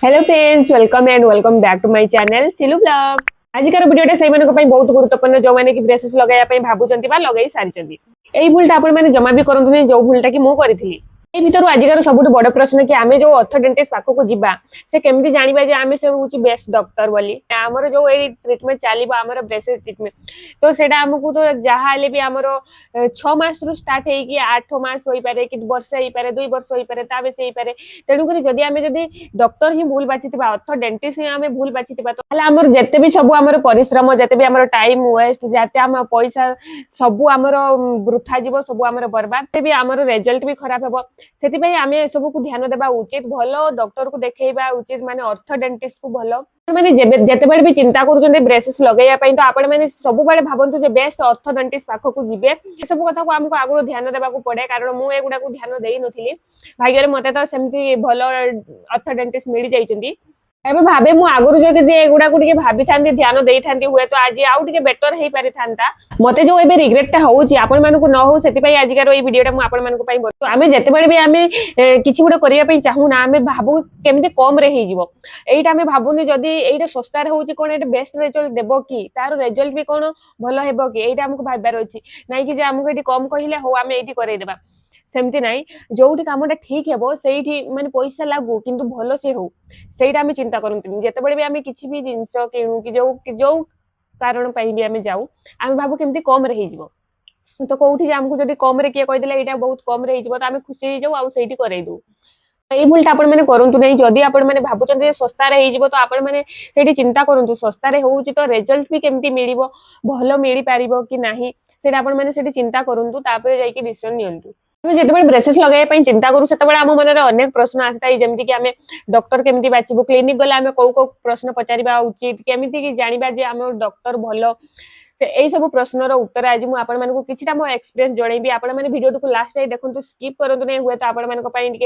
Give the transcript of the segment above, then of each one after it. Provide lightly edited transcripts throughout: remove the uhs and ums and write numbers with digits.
Hello friends, welcome back to my channel Silu blog. आजिकार वीडियोटा से बहुत गुरुत्वपूर्ण जो मैंने कि ब्रेसेस लगाया भावुंट लगे सारी यही भूलटा आपण जमा भी करते जो भूलटा कि मुझे भर आजिकार सब बड़ प्रश्न कि आम जो अर्थोडेंटिस्ट पाखक जा से केमती जाना जे आम से हूँ बेस्ट डॉक्टर बोली आमर जो ये ट्रिटमेंट चलो आमर ब्रेसेस ट्रिटमेंट तो सेटा आमको तो जहाँ भी आमर 6 मास रु स्टार्ट है कि 8 मास हो पारे कि वर्ष हो पारे 2 वर्ष हो पारे ता बेसी हो पारे तेणुक जदि आम जदि डॉक्टर ही भूल बाची अर्थोडेंटिस्ट ही आम भूल बाची तो आमर जिते भी सब आमर परिश्रम जिते भी आमर टाइम वेस्ट जाते आम पैसा सब आमर वृथा जीव सब आमर बर्बाद भी आमर रिजल्ट भी खराब हे से आम सब को ध्यान देवा उचित भल डॉक्टर को देखा उचित माने अर्थोडेंटिस्ट को भल मैंने जिते भी चिंता कर ब्रेसेस लगे तो आपण मैंने सब भावतु बेस्ट अर्थोडेंटिस्ट पाखक जी सब कथा को आमको आगु ध्यान देवा पड़े कारण मुझे एगुड़ा ध्यान दे नी भाग्य मत तो सेमती भल अर्थोडेंटिस्ट मिल जाइए एबे भाबे मु आगुरु जदि एगुडा को टिके भाबी थांती ध्यान देई थांती हुए तो आज आउ टिके बेटर हेई पारि थांता मते जो एबे रिग्रेट ता होउची आपण मानको न हो सेति पई आजिकार एई वीडियोटा मु आपण मानको पई तो आमे जते बळे भी आमे किछि गुडा करिया पई चाहू ना आमे भाबु केमते कम रे हेई जिवो एईटा आमे भाबुनी जदि एईटा सस्ता रे होउची कोन एटा बेस्ट रिजल्ट देबो की तार रिजल्ट भी कोन भलो हेबो की एईटा हमको भाबबार अछि नाही कि जे हमको एटी कम कहिले हो आमे एटी करै देबा सेमती नाई जोठी कामटा ठीक हेबो सेठी माने पैसा लागू किंतु भलो से हो सेटा आमे चिंता करंती जेतेबेले भी आमे किछि भी जिंस किणु कि जो कारण पई भी आमे जाऊ आमे भाबो केमती कम रही जिवो तो कोठी जे हमको जदी कम रे किए कहि देले एटा बहुत कम रही जिवो तो आमे खुशी हो जाऊ आ सेठी करै दू एई भूलटा आपण माने करंतु नै जदी आपण माने भाबुचन जे सस्ता रे हिजिवो तो आपण माने सेठी चिंता करंतु सस्ता रे होउची तो रिजल्ट भी केमती मिलिवो भलो मिली पारिबो कि नाही सेटा आपण माने सेठी चिंता करंतु तापर जाई कि डिसिजन नियंतु जिते ब्रेसेस लगे चिंता करूँ से आम मन में अनेक प्रश्न आसता जमीक कि आम डॉक्टर केमी बाचबू क्लिनिक गले आम कौ कौ प्रश्न पचारा उचित केमी जाना जे आम डॉक्टर भल से यही सब प्रश्नर उत्तर आज मुझे किसी मो एक्सपीरियंस जनइबी आपण मैंने वीडियो को लास्ट जाए देखो स्किप करूँ नहीं हुए तो आपण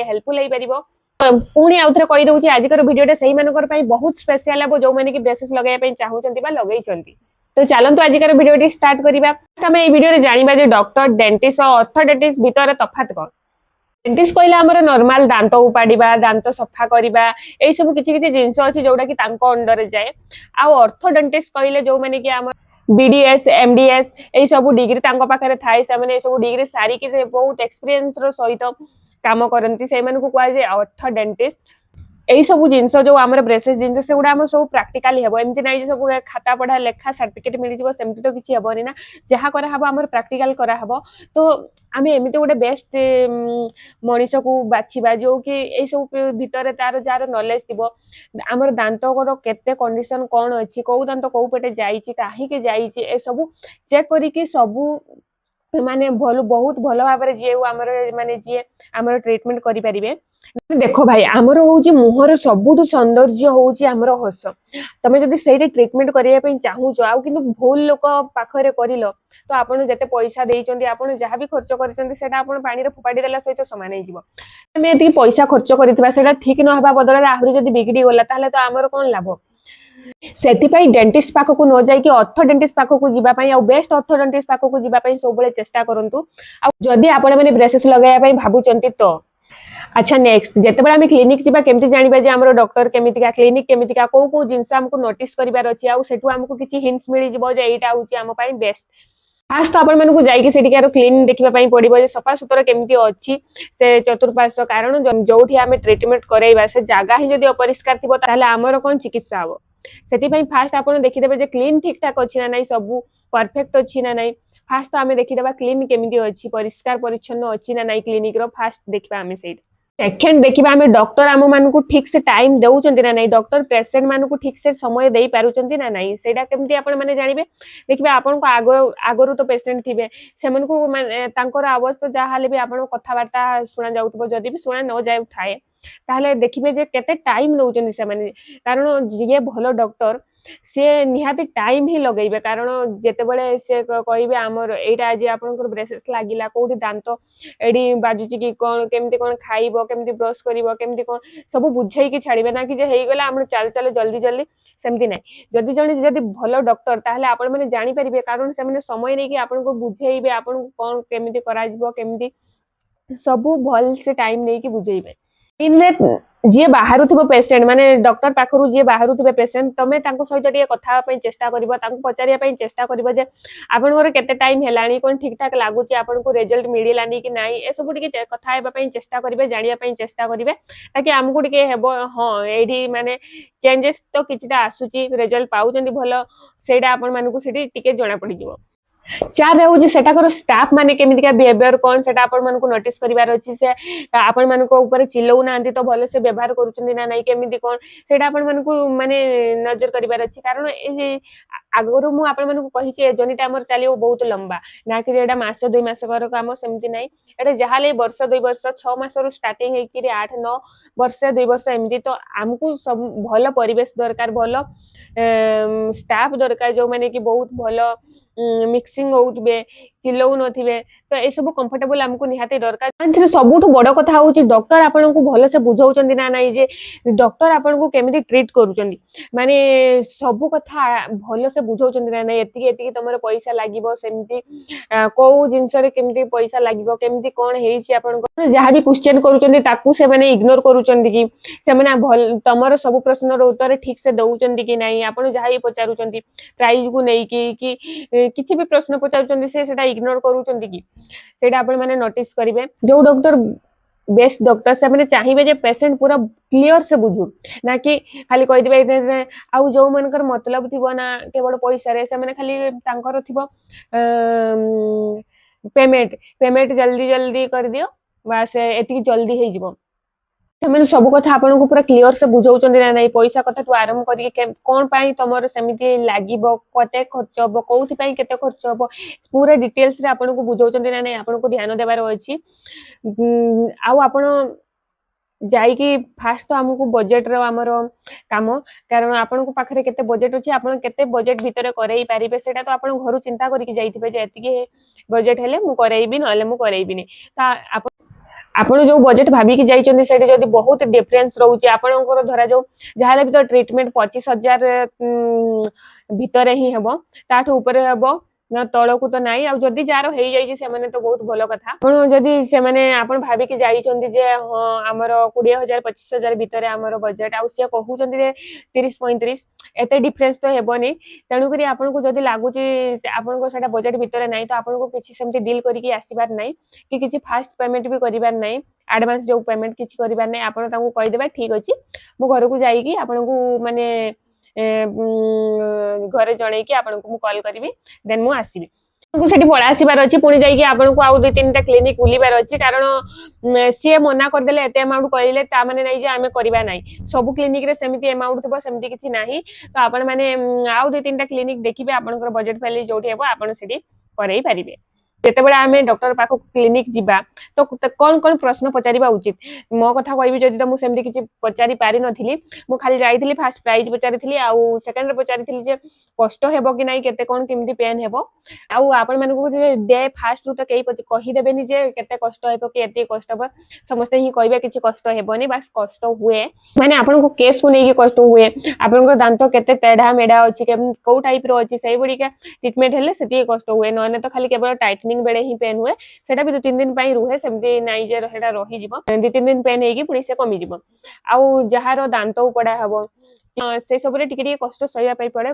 हेल्पफुल हो पार पुणी आउ थे कहीदे आजिकर वीडियोटा से बहुत स्पेशल हे जो मैंने ब्रेसेस लगे चाहूँ लगे तो चलतु आजिकार वीडियो स्टार्ट करवा आम ये वीडियो जाना जे डॉक्टर डेंटिस्ट और अर्थोडेंटिस्ट भितर तफात कौन डेंटिस्ट कहले आमर नॉर्मल दांत उपाड़ा दांत सफा करवा यही सब किसी जिनस अच्छी जोटा कि अंडर जाए आउ अर्थोडेंटिस्ट कहले जो मैंने कि आम बीडीएस एमडीएस यही सब डिग्री पाखे थाए से सब डिग्री सारिकी बहुत एक्सपीरियंस सहित काम करती से कह जाए अर्थोडेंटिस्ट यही सब जिनस जो आम ब्रेसेस जिनस से गुड़ा सब प्राक्टिकल हे एमती ना सब खाता पढ़ा लेखा सर्टिफिकेट मिल जाए सेमती तो किसी हेनी ना जहाँ कराहब आम प्राक्टिकल कराहब तो आम एमती गोटे बेस्ट मनीष को बाछा जो कि यही सब भितर तार जार नॉलेज थी आमर दांत केते कंडीशन कौन अच्छी कौ दांत कौ पटे जाइए कहीं जाइए सब चेक करके सबू माने भल बहुत भल भाव जी माने जी आमर ट्रीटमेंट करें देख भाई आमर हूँ मुहर सबुठ सौंदर्य हूँ आमर हस तुम जब से ट्रीटमेंट करने चाहूँ आउ कि भूल लोक पाखे कर तो आपड़ जिते पैसा देते आप जहाँ भी खर्च कर पानी फोपाड़ी देला सहित सामान होमें पैसा खर्च कर ठीक न हवा बदल आहरी जब बिगड़ी गला तो आमर कौन लाभ से डेंटिस्ट पाखक न जाकि अर्थोडेंटिस्ट पाखक जावाई आ बेस्ट अर्थोडेंटिस्ट पाखक जावाई सब चेष्टा करूँ आदि आपण मैंने ब्रेसेस लगे भावुंट तो अच्छा नेक्स्ट जिते आम क्लिनिक जावा केमती जाना जे आम डॉक्टर केमितिका क्लिनिक केमितिका कौ कौ जिनस आमको नोटिस करार अच्छी आठू आमको किसी हिंट्स मिल जाए यहाँ हूँ आम बेस्ट फास्ट तो आपण मानक जाकर क्लीन देखा पड़ो सफा सुतरा केमती अच्छी से चतुर्पार्श्व कारण जो आम ट्रीटमेंट कराइबा से जगह ही जब अपरिष्कार थी आमर कौन चिकित्सा हम से फास्ट आप देखीदे क्लीन ठीक ठाक अच्छी ना ना सब परफेक्ट अच्छी ना ना फास्ट तो आम देखीदे क्लीन केमी अच्छी परिष्कार परिच्छन्न अच्छी ना ना क्लिनिक फास्ट देखा आम से सेकेंड देखा आम डॉक्टर आम मानक ठीक से टाइम दौरान ना नहीं डॉक्टर पेसेंट मानक ठीक से समय दे पारुंट ना नहीं से केमती आपने जानवे देखिए आपन को आगु तो पेसेंट थे से अवस्था जहाँ भी आप कथबार्ता शुणा जाऊब जदि भी शुणा न जाऊ थाए ताहले देखिए जे केते टाइम नौचंदी से माने कारण ये भलो डॉक्टर से निहाती टाइम ही लगेबे कारण जेतेबेले से कहबे आमर एटा आज आपनकर ब्रेसेस लागिला कोठी दांत एडी बाजुची कि कोन केमती कोन खाइबो केमती ब्रश करिवो केमती कोन सब बुझाई कि छाड़िबे ना कि जे हेई गेला हमर चल चल जल्दी जल्दी सेमती नै जदि जणी जदि भलो डॉक्टर ताहले आपण माने जानि परिबे कारण से माने समय नै कि आपनको बुझाइबे आपन कोन केमती करा जिवो केमती सब भल से टाइम नै कि बुझाइबे इनरे जी बाहर पेसेंट माने डॉक्टर पाखरु जी बाहर पेसेंट तमे तांको सहित टिके कथा पई चेष्टा करबो तांको पचारिया पई चेष्टा करबो जे आपन घर केते टाइम हेलानी कोन ठीक ठाक लागु छी आपन को रिजल्ट मिडिलानी कि नाही ए सब टिके कथा हेबा पई चेष्टा करबे जानिया पई चेष्टा करबे ताकि हमकु टिके हेबो हां एडी माने चेंजेस तो किछटा आसुची रिजल्ट पाउचंदी भलो सेडा आपन मानकु सेठी टिके जणा पड़ी जिवो चार रहउची सेटाकर स्टाफ माने केमितिका बिहेवियर कोन सेटा आपण मानकु नोटिस करिवार अछि से आपण मानको ऊपर चिल्लौ नांती तो भले से व्यवहार करूचंदी ना नाही केमिति कोन सेटा आपण मानकु माने नजर करिवार अछि कारण ए जे आगरु मु आपण मानकु कहि जे जर्नीटा हमर चालियो बहुत लंबा ना कि एटा मास 2 मास कर काम सेमिति नाही एटा जहाले वर्ष 2 वर्ष 6 मास रु स्टार्टिंग हे कि 8 9 वर्ष 2 वर्ष एमिति तो हमकु सब भलो परिवेश दरकार भलो स्टाफ दरकार जो माने कि बहुत भलो मिक्सिंग होउतबे चिल्लौ नथिबे तो ए सब कंफर्टेबल हमकु निहाते दरकार अंतर सबुठु बड़ कथा होउची डॉक्टर आपन को भलो से बुझाउचंदी ना नाही जे डॉक्टर आपन को केमिति ट्रीट करूचंदी माने सब कथा भलो से बुझाउचंदी ना नाही एतिकी एतिकी तमरे पैसा लागिवो सेमिति को जिंस रे केमिति पैसा लागिवो केमिति कोन हेइची आपन को जहा भी क्वेश्चन करूचंदी ताकू से माने इग्नोर करूचंदी कि से माने तमरो सब प्रश्न रो उत्तर ठीक से दउचंदी कि नाही आपन जहा भी पचारुचंदी प्राइज को नै कि किछि भी प्रश्न पचारुचंदी से सेटा इग्नोर करूचंदी कि सेटा आपण माने नोटिस करिवे जो डॉक्टर बेस्ट डॉक्टर से माने चाहिबे जे पेशेंट पूरा क्लियर से बुझु ना कि खाली कहि दिबे आउ जो मनकर मतलब थिबो ना केवल पैसा रे से माने खाली तांकर थिबो पेमेंट पेमेंट जल्दी जल्दी कर दियो बस एतिकी जल्दी हे जिवो ସେମାନେ ସବୁ କଥା ଆପଣଙ୍କୁ ପୁରା କ୍ଲିୟର ସେ ବୁଝାଉଛନ୍ତି ନା ନାହିଁ ପଇସା କଥାଠୁ ଆରମ୍ଭ କରିକି କଣ ପାଇଁ ତମର ସେମିତି ଲାଗିବ କେତେ ଖର୍ଚ୍ଚ ହବ କୋଉଥିପାଇଁ କେତେ ଖର୍ଚ୍ଚ ହବ ପୁରା ଡିଟେଲ୍ସ ରେ ଆପଣଙ୍କୁ ବୁଝାଉଛନ୍ତି ନା ନାହିଁ ଆପଣଙ୍କୁ ଧ୍ୟାନ ଦେବାର ଅଛି ଆଉ ଆପଣ ଯାଇକି ଫାଷ୍ଟ ତ ଆମକୁ ବଜେଟ ର ଆମର କାମ କାରଣ ଆପଣଙ୍କ ପାଖରେ କେତେ ବଜେଟ ଅଛି ଆପଣ କେତେ ବଜେଟ ଭିତରେ କରେଇ ପାରିବେ ସେଟା ତ ଆପଣ ଘରୁ ଚିନ୍ତା କରିକି ଯାଇଥିବେ ଯେ ଏତିକି ବଜେଟ ହେଲେ ମୁଁ କରେଇବି ନହେଲେ ମୁଁ କରେଇବିନି ତ आपण जो बजेट भाबिकी जाइचंदी सेठी जदी बहुत डिफरेंस रहउची आपनकर धरा जो जहाले भी तो ट्रीटमेंट 25,000 भितरे ही हेबो ताठ ऊपर हेबो ना तळकू तो नाही आ जदी जारो हेई जाईची से माने तो बहुत भलो कथा पण जदी से माने आपण भाबिकी जाइचंदी जे हां हमर 20,000 25,000 भितरे हमर बजेट आ से कहउचंदी जे 30 35 एते डिफरेंस तो हेबोनी तणु करी आपण को जदी लागुची आपण को सेटा बजेट भितरे नाही तो आपण को किछि सेमती डील करिकि आसीबार नाही कि किछि फास्ट पेमेंट भी करिबार नाही एडवांस जो पेमेंट किछि करिबार नाही आपण तांको कहि देबा ठीक अछि मो घर को जाई कि आपण को माने घरे जणै कि आपण को मु कॉल करबी देन मु आसीबी को सेठी पळा आसीबार अछि पुणी जाई कि आपण को आउ 2-3टा क्लिनिक बुलीबार अछि कारण सी मना कर देले एते अमाउंट करिले ता माने नै जे आमे करबा नै सब क्लिनिक रे सेमिति अमाउंट थबो सेमिति किछि नाही तो आपण माने आउ 2-3टा क्लिनिक देखिबे आपनकर बजेट फैली जोठी हेबो आपण सेठी करई परिबे जेतेबेले आमे डॉक्टर पाखो क्लिनिक जिबा तो कोन कोन प्रश्न पचारिबा उचित मो कथा कहबी जदी तो मु सेमति किछि पचारि पारि नथिली मु खाली जाईथिली फर्स्ट प्राइज पचारिथिली आउ सेकंड रे पचारिथिली जे कष्ट हेबो कि नाही केते कोन केमिति पेन हेबो आउ आपण मानको जे डे फर्स्ट रु तो केई कहि देबेनी जे केते कष्ट हेबो कि एते कष्ट हेबो समस्त ही कहबे किछि कष्ट हेबोनी बस कष्ट हुए माने आपण को केस को नेकी कष्ट हुए आपण को दांत केते तेढा मेढा अछि को टाइप रो अछि सही बडी का ट्रीटमेंट हेले सेती कष्ट हुए नने तो खाली केवल टाइटनिंग बेले ही पेन हुए सेटा भी 2-3 दिन पई रुहे सेमती नाइ जे हेटा रही जिवो 2-3 दिन पेन हेगी पुनी से कमी जिवो आउ जहारो दांत उपडा हबो से सब रे टिके टिके कष्ट सहिया पई पड़े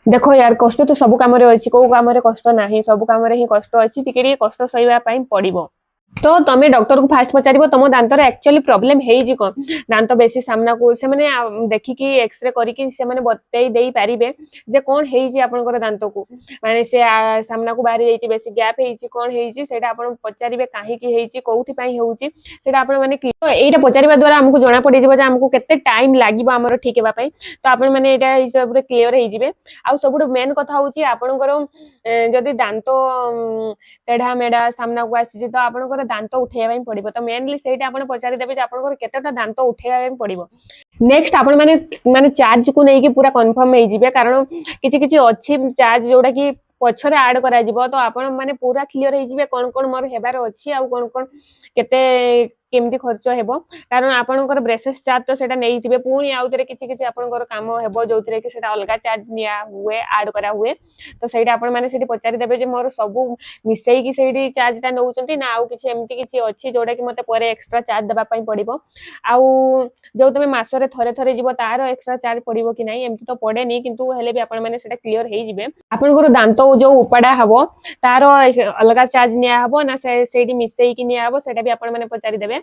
देखो यार कष्ट तो सब काम रे अछि को काम रे कष्ट नाही सब काम रे ही कष्ट अछि टिके टिके कष्ट सहिया पई पड़िबो तो तमे डॉक्टर को फास्ट पचारिबो तमो दांत रे एक्चुअली प्रॉब्लम हेई जी कोन दांत बेसी सामना को से माने देखि कि एक्सरे करी कि से माने बतई देई पारिबे जे कोन हेई जी आपनकर दांत को माने से सामना को बाहरी जाईची बेसी गैप हेई छी कोन हेई छी सेटा आपन पचारिबे काहे कि हेई छी कोउथि पई हेउची सेटा आपन माने एटा पचारिबा द्वारा हमकु जणा पड़ी जेबो जे हमकु केते टाइम लागिबो हमर ठीक हेबा पई तो आपन माने एटा हिसाब रे क्लियर हेई जिवे आ सबुड मेन कथा होची आपनकर जदी दांत तेढा मेढा सामना को आसी तो आपनकर दांत उठेबा पड़िबो तो मेनली सेटा आपण पचारि देबे जे आपनकर केतेटा दांत उठेबा पड़िबो नेक्स्ट आपण माने माने चार्ज को नै कि पूरा कंफर्म हे जिवे कारण किछि किछि अछि चार्ज जोडा कि पछरे ऐड करा जिवो तो आपण माने पूरा क्लियर हे जिवे कोन कोन मोर हेबार अछि आ कोन कोन केते केमती खर्च हेबो कारण आपनकर ब्रेसेस चार्ज तो सेटा नेइथिबे पुणी आउतरे किछि किछि आपनकर काम हेबो जोथिरे कि सेटा अलगा चार्ज निया हुए ऐड करा हुए तो सेटा आपण माने सेठी पचारि देबे जे मोर सबु मिसेई कि सेठी चार्ज ता नउचंती ना आउ किछि एमती किछि अछि जोडा कि मते परे एक्स्ट्रा चार्ज देबा पई पडिबो आउ जो तमे मासरे थरे थरे जीवो तार एक्स्ट्रा चार्ज पडिबो कि नाही एमती तो पडेनी किंतु हेले भी आपण माने सेटा क्लियर हेइ जिवे आपनकर दांत जो उपाडा हबो तार अलगा चार्ज निया हबो ना सेठी मिसेई कि निया हबो सेटा भी आपण माने पचारि देबे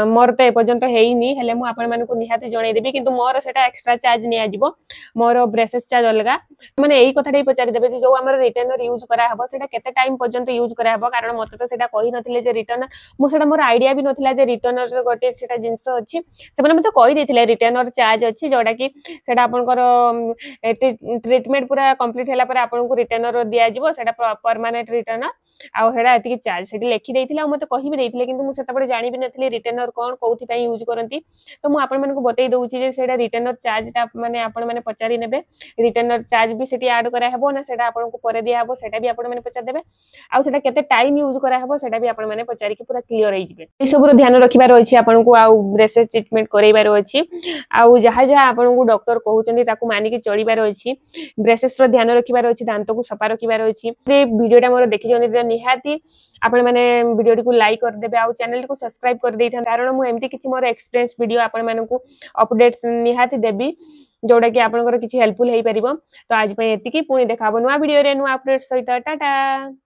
मोर तो ए पर्यंत हेइनी हेले मु आपण मानकु निहाती जणै देबी किंतु मोर सेटा एक्स्ट्रा चार्ज निया जिवो मोर ब्रेसेस चार्ज अलगा माने एई कथाटै पचारि देबे जे जो हमर रिटर्नर यूज करा हबो सेटा केते टाइम पर्यंत यूज करा हबो कारण मते तो सेटा कहि नथिले जे रिटर्नर मु सेटा मोर आईडिया भी नथिला जे रिटर्नर गोटे सेटा जिंस अछि से माने मते कहि देथिले रिटर्नर चार्ज अछि जोडा कि सेटा आपनकर ट्रीटमेंट पूरा कंप्लीट होला पर आपनको रिटर्नर दिया जिवो सेटा परमानेंट रिटर्नर आउ हेडा एतिकी चार्ज सेठी लेखि देथिले आ मते कहि भी देथिले किंतु मु सेटा पडे जानि भी नथिले रिटर्नर कोन कोउथि पई यूज करंती तो मु आपण मानकु बतै दउछि जे सेटा रिटर्नर चार्ज ता माने आपण माने पचारि नेबे रिटर्नर चार्ज भी सेठी ऐड करा हेबो ना सेटा आपनको परे दिया हेबो सेटा भी आपण माने पचार देबे आउ सेटा केते टाइम यूज करा हेबो सेटा भी आपण माने पचारि कि पूरा क्लियर होई जिवे ए सब रो ध्यान रखिबार अछि आपनको आउ ब्रेसेस ट्रीटमेंट करैबार अछि आउ जहा जहा आपनको डॉक्टर कहउचंदी ताकू मानि कि चलिबार अछि ब्रेसेस रो ध्यान रखिबार अछि दांत को सफा रखिबार अछि जे वीडियोटा मोर देखि जंदी निहाती आपण माने वीडियो को लाइक कर देबे आउ चैनल को सब्सक्राइब कर देइथन कारण मु एमती किछि मोर एक्सपीरियंस वीडियो आपण मानकु अपडेट निहाती देबी जोडा कि आपनकर किछि हेल्पफुल हेइ परिबो तो आज पय एतिकी पुनी देखाबो नुवा वीडियो रे नुवा अपडेट सहित टाटा।